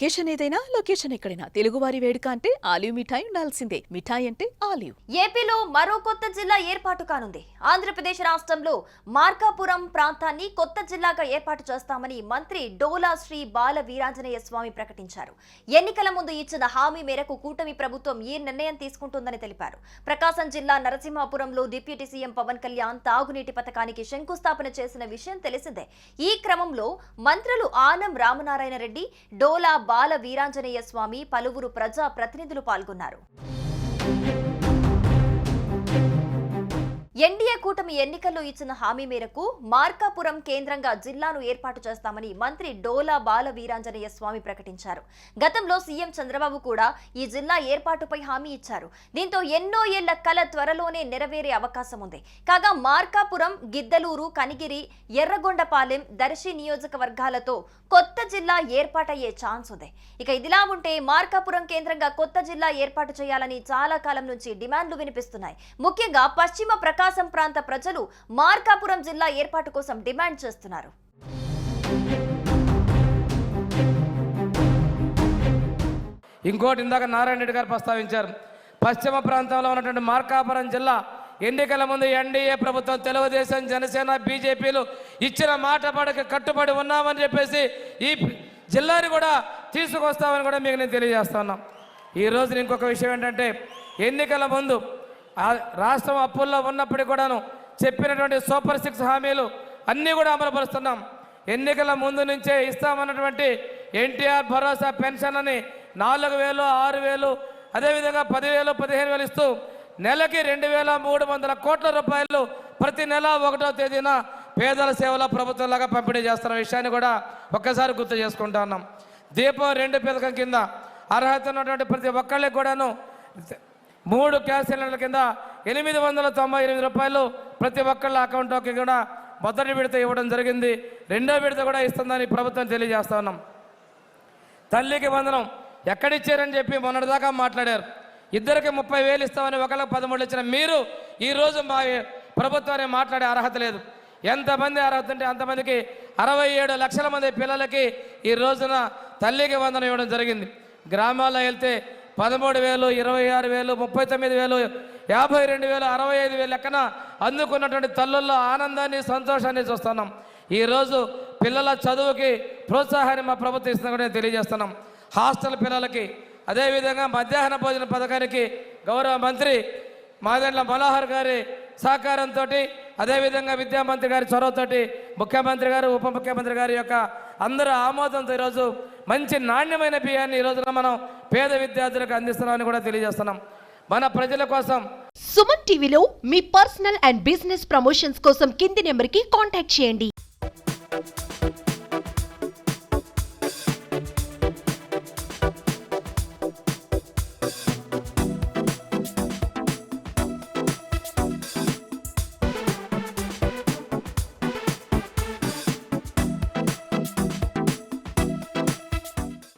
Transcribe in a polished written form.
Occasion ఏదైనా location ఎక్కడైనా తెలుగువారి వేడుక అంటే ఆలివ్ మిఠాయి ఉండాల్సిందే. మిఠాయి అంటే ఆలివ్. ఏపీలో మరో కొత్త జిల్లా ఏర్పాటు కానుంది. ఆంధ్రప్రదేశ్ రాష్ట్రంలో మార్కాపురం ప్రాంతాన్ని కొత్త జిల్లాగా ఏర్పాటు చేస్తామని మంత్రి డోలా శ్రీ బాల వీరాంజనేయ స్వామి ప్రకటించారు. ఎన్నికల ముందు ఇచ్చిన హామీ మేరకు కూటమి ప్రభుత్వం ఈ నిర్ణయం తీసుకుంటుందని తెలిపారు. ప్రకాశం జిల్లా నరసింహాపురంలో డిప్యూటీ సీఎం పవన్ కళ్యాణ్ తాగునీటి పథకానికి శంకుస్థాపన చేసిన విషయం తెలిసిందే. ఈ క్రమంలో మంత్రులు ఆనం రామనారాయణ రెడ్డి, డోలా బాల వీరాంజనేయ స్వామి, పలువురు ప్రజా ప్రతినిధులు పాల్గొన్నారు. ఎన్డీఏ కూటమి ఎన్నికల్లో ఇచ్చిన హామీ మేరకు మార్కాపురం కేంద్రంగా జిల్లాను ఏర్పాటు చేస్తామని మంత్రి డోలా బాల వీరాంజనేయ స్వామి ప్రకటించారు. గతంలో సీఎం చంద్రబాబు కూడా ఈ జిల్లా ఏర్పాటుపై హామీ ఇచ్చారు. దీంతో ఎన్నో ఏళ్ల కల త్వరలోనే నెరవేరే అవకాశం ఉంది. కాగా మార్కాపురం, గిద్దలూరు, కనిగిరి, ఎర్రగొండపాలెం, దర్శి నియోజకవర్గాలతో కొత్త జిల్లా ఏర్పాటయ్యే ఛాన్స్ ఉంది. ఇక ఇదిలా ఉంటే మార్కాపురం కేంద్రంగా కొత్త జిల్లా ఏర్పాటు చేయాలని చాలా కాలం నుంచి డిమాండ్లు వినిపిస్తున్నాయి. ముఖ్యంగా పశ్చిమ ప్రకాశం ప్రాంత ప్రజలు మార్కాపురం జిల్లా ఏర్పాటు కోసం డిమాండ్ చేస్తున్నారు. ఇంకోటి ఇందాక నారాయణ రెడ్డి గారు ప్రస్తావించారు. పశ్చిమ ప్రాంతంలో ఉన్నటువంటి మార్కాపురం జిల్లా ఎన్నికల ముందు ఎన్డీఏ ప్రభుత్వం, తెలుగుదేశం, జనసేన, బీజేపీలు ఇచ్చిన మాట పడక కట్టుబడి ఉన్నామని చెప్పేసి ఈ జిల్లాని కూడా తీసుకొస్తామని కూడా మీకు నేను తెలియజేస్తా ఉన్నాం. ఈ రోజు ఇంకొక విషయం ఏంటంటే, ఎన్నికల ముందు రాష్ట్రం అప్పుల్లో ఉన్నప్పటికీ కూడాను చెప్పినటువంటి సూపర్ 6 హామీలు అన్నీ కూడా అమలుపరుస్తున్నాం. ఎన్నికల ముందు నుంచే ఇస్తామన్నటువంటి ఎన్టీఆర్ భరోసా పెన్షన్ అని 4,000, 6,000, అదేవిధంగా 10,000, 15,000 ఇస్తూ నెలకి 2,300 కోట్ల రూపాయలు ప్రతి నెల 1వ తేదీన పేదల సేవల ప్రభుత్వంలాగా పంపిణీ చేస్తున్న విషయాన్ని కూడా ఒక్కసారి గుర్తు చేసుకుంటా ఉన్నాం. దీపం 2 పథకం కింద అర్హత ఉన్నటువంటి ప్రతి ఒక్కళ్ళకి కూడాను 3 గ్యాస్ సిలిండర్ల కింద 898 రూపాయలు ప్రతి ఒక్కళ్ళ అకౌంట్లోకి కూడా మొదటి విడత ఇవ్వడం జరిగింది. 2వ విడత కూడా ఇస్తుందని ప్రభుత్వం తెలియజేస్తా ఉన్నాం. తల్లికి వందనం ఎక్కడిచ్చారని చెప్పి మొన్నటిదాకా మాట్లాడారు. ఇద్దరికి 30,000 ఇస్తామని, ఒకళ్ళకి 13 ఇచ్చిన మీరు ఈరోజు మా ప్రభుత్వాన్ని మాట్లాడే అర్హత లేదు. ఎంతమంది అర్హత ఉంటే అంతమందికి 67 లక్షల మంది పిల్లలకి ఈ రోజున తల్లికి వందనం ఇవ్వడం జరిగింది. గ్రామాల్లో వెళ్తే 13,000, 26,000, 39,000, 52,000, 65,000 లెక్కన అందుకున్నటువంటి తల్లుల్లో ఆనందాన్ని, సంతోషాన్ని చూస్తున్నాం. ఈరోజు పిల్లల చదువుకి ప్రోత్సాహాన్ని మా ప్రభుత్వం ఇస్తుందని కూడా తెలియజేస్తున్నాం. హాస్టల్ పిల్లలకి, అదేవిధంగా మధ్యాహ్న భోజన పథకానికి గౌరవ మంత్రి మాదెండ్ల మనోహర్ గారి సహకారంతో, అదేవిధంగా విద్యామంత్రి గారి చొరవతోటి, ముఖ్యమంత్రి గారు, ఉప ముఖ్యమంత్రి గారి యొక్క అందరూ ఆమోదంతో ఈరోజు మంచి నాణ్యమైన బియ్యాన్ని ఈ రోజున మనం పేద విద్యార్థులకు అందిస్తున్నామని కూడా తెలియజేస్తున్నాం. మన ప్రజల కోసం సుమన్ టీవీలో మీ పర్సనల్ అండ్ బిజినెస్ ప్రమోషన్స్ కోసం కింది నెంబర్కి కాంటాక్ట్ చేయండి.